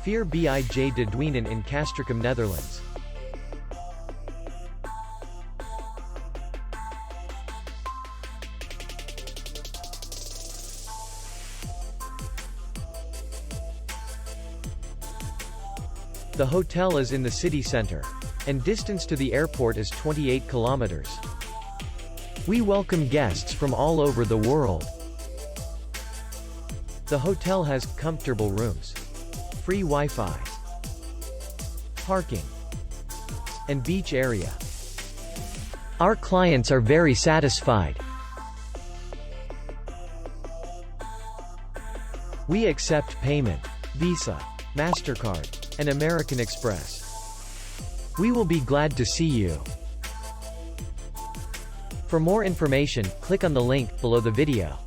Fier bij de duinen in Castricum, Netherlands. The hotel is in the city center, and distance to the airport is 28 kilometers. We welcome guests from all over the world. The hotel has comfortable rooms, free Wi-Fi, parking, and beach area. Our clients are very satisfied. We accept payment, Visa, MasterCard, and American Express. We will be glad to see you. For more information, click on the link below the video.